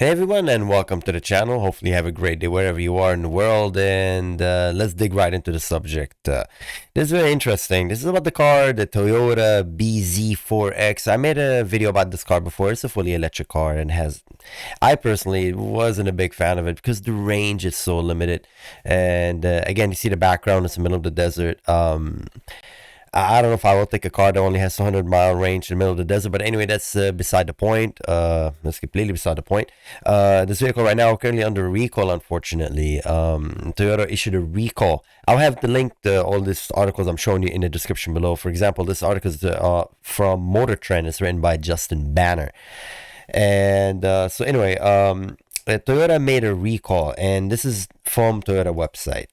Hey everyone, and welcome to the channel. Hopefully you have a great day wherever you are in the world, and let's dig right into the subject. This is very interesting. This is about the car, the Toyota bZ4X. I made a video about this car before. It's a fully electric car and I personally wasn't a big fan of it because the range is so limited. And again, you see the background, it's the middle of the desert. I don't know if I will take a car that only has 100-mile range in the middle of the desert, but anyway, that's beside the point. That's completely beside the point. This vehicle right now currently under recall, unfortunately. Toyota issued a recall. I'll have the link to all these articles I'm showing you in the description below. For example, this article is from Motor Trend. It's written by Justin Banner. And so anyway, Toyota made a recall, and this is from Toyota website.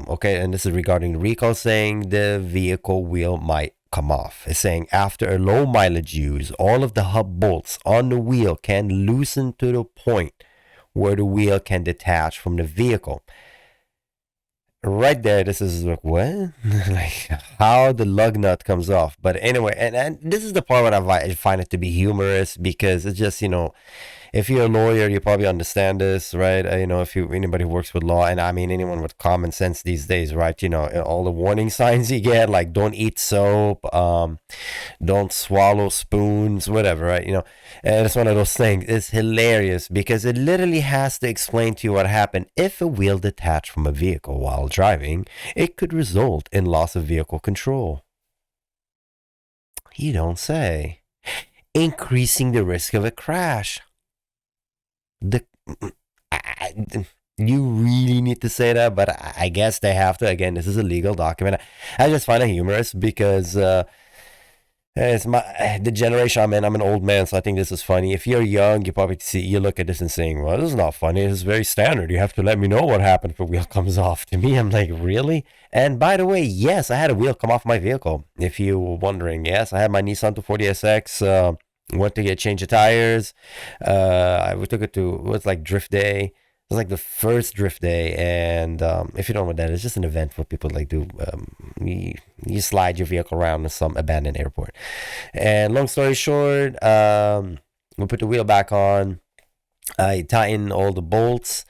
Okay, and this is regarding the recall, saying the vehicle wheel might come off. It's saying after a low mileage use, all of the hub bolts on the wheel can loosen to the point where the wheel can detach from the vehicle. Right there, this is like, what? Like, how the lug nut comes off. But anyway, and this is the part where I find it to be humorous, because it's just, if you're a lawyer, you probably understand this, right? If anybody who works with law, and I mean anyone with common sense these days, right? All the warning signs you get, like don't eat soap, don't swallow spoons, whatever, right? And it's one of those things. It's hilarious because it literally has to explain to you what happened. If a wheel detached from a vehicle while driving, it could result in loss of vehicle control. You don't say. Increasing the risk of a crash. The you really need to say that, but I guess they have to. Again, this is a legal document. I just find it humorous because it's the generation I'm in. I'm an old man, so I think this is funny. If you're young, you look at this and saying, "Well, this is not funny. This is very standard. You have to let me know what happened if a wheel comes off." To me, I'm like, really? And by the way, yes, I had a wheel come off my vehicle. If you were wondering, yes, I had my Nissan 240SX. Went to get change of tires. We took it to what's like drift day. It was like the first drift day, and if you don't know what that is, it's just an event where people like do you slide your vehicle around some abandoned airport. And long story short, we put the wheel back on. I tightened all the bolts,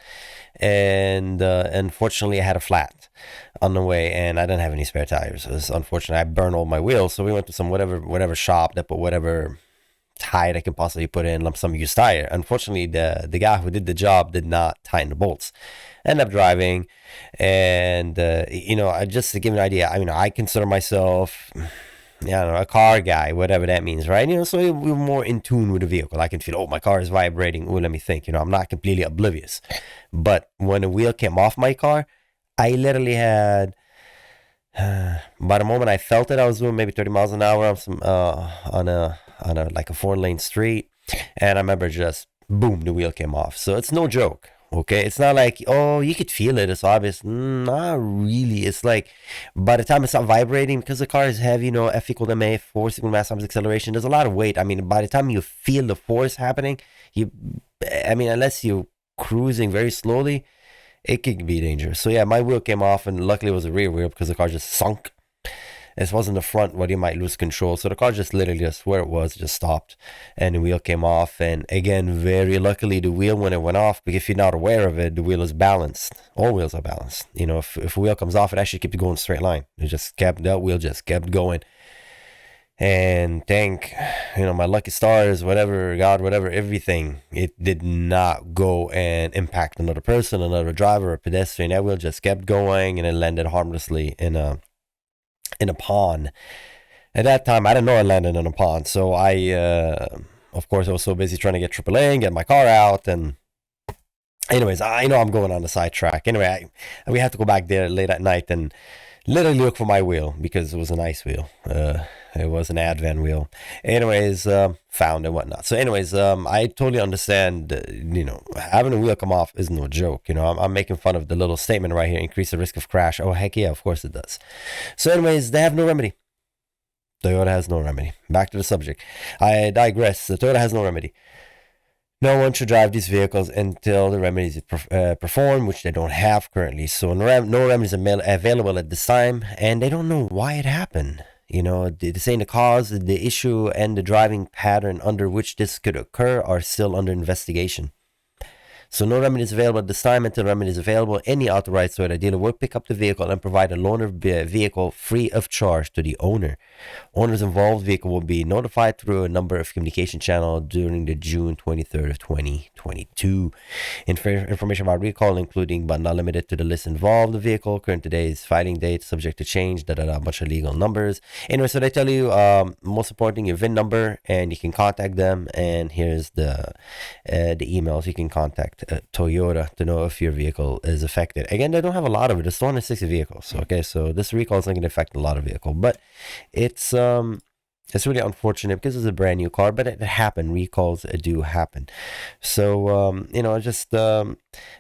and unfortunately, I had a flat on the way, and I didn't have any spare tires. It was unfortunate. I burned all my wheels, so we went to some whatever shop that put whatever tire I can possibly put in, lump sum used tire. Unfortunately, the guy who did the job did not tighten the bolts. Ended up driving, and I just to give an idea, I consider myself, a car guy, whatever that means, right? So we're more in tune with the vehicle. I can feel, oh, my car is vibrating. Oh, let me think. I'm not completely oblivious. But when the wheel came off my car, I literally had. By the moment I felt it, I was doing maybe 30 miles an hour on a like a 4-lane street, and I remember just boom, the wheel came off. So it's no joke. Okay, it's not like, oh, you could feel it, it's obvious. Not really. It's like by the time it's not vibrating, because the car is heavy, F equal to ma, force equal to mass times acceleration, there's a lot of weight. By the time you feel the force happening, unless you're cruising very slowly, it could be dangerous. So yeah, my wheel came off, and luckily it was a rear wheel because the car just sunk. This wasn't the front where you might lose control. So the car just literally just where it was, just stopped, and the wheel came off. And again, very luckily, the wheel, when it went off, because if you're not aware of it, the wheel is balanced. All wheels are balanced. If a wheel comes off, it actually keeps going straight line. That wheel just kept going. And thank, my lucky stars, whatever, God, whatever, everything, it did not go and impact another person, another driver, or pedestrian. That wheel just kept going, and it landed harmlessly in a pond. At that time, I didn't know I landed in a pond, so of course, I was so busy trying to get AAA and get my car out. And anyways, I know I'm going on the sidetrack. Anyway, we had to go back there late at night and literally look for my wheel, because it was a nice wheel. It was an Advan wheel. Anyways, found and whatnot. So anyways, I totally understand, having a wheel come off is no joke. I'm making fun of the little statement right here, increase the risk of crash. Oh, heck yeah, of course it does. So anyways, they have no remedy. Toyota has no remedy. Back to the subject. I digress. The Toyota has no remedy. No one should drive these vehicles until the remedies are performed, which they don't have currently. So no remedies are available at this time, and they don't know why it happened. They're saying the cause, the issue, and the driving pattern under which this could occur are still under investigation. So no remedy is available at this time. Until remedy is available, any authorized Toyota dealer will pick up the vehicle and provide a loaner vehicle free of charge to the owner. Owners involved vehicle will be notified through a number of communication channels during the June 23rd of 2022. Information about recall, including but not limited to the list involved, the vehicle, current today's filing date, subject to change, a bunch of legal numbers. Anyway, so they tell you most important thing, your VIN number, and you can contact them. And here's the emails. You can contact Toyota to know if your vehicle is affected. Again, they don't have a lot of it. It's 260 vehicles. Okay, so this recall is not going to affect a lot of vehicles, but it's really unfortunate because it's a brand new car, but it happened. Recalls do happen. So, just a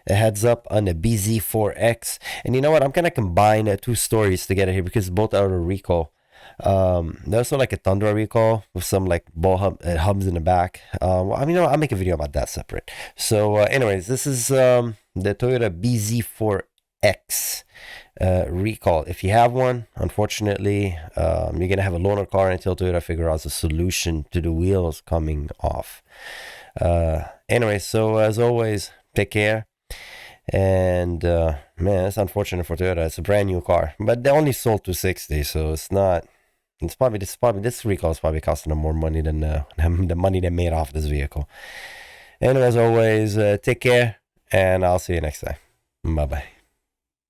heads up on the bZ4X. And you know what? I'm going to combine two stories together here because both are a recall. There's also like a Tundra recall with some like ball hubs in the back. I'll make a video about that separate. So, anyways, this is the Toyota bZ4X recall. If you have one, unfortunately, you're gonna have a loaner car until Toyota figure out a solution to the wheels coming off. Anyway, so as always, take care. And man, it's unfortunate for Toyota. It's a brand new car, but they only sold 260, so it's not. This recall is probably costing them more money than the money they made off this vehicle. Anyway, as always, take care, and I'll see you next time. Bye bye.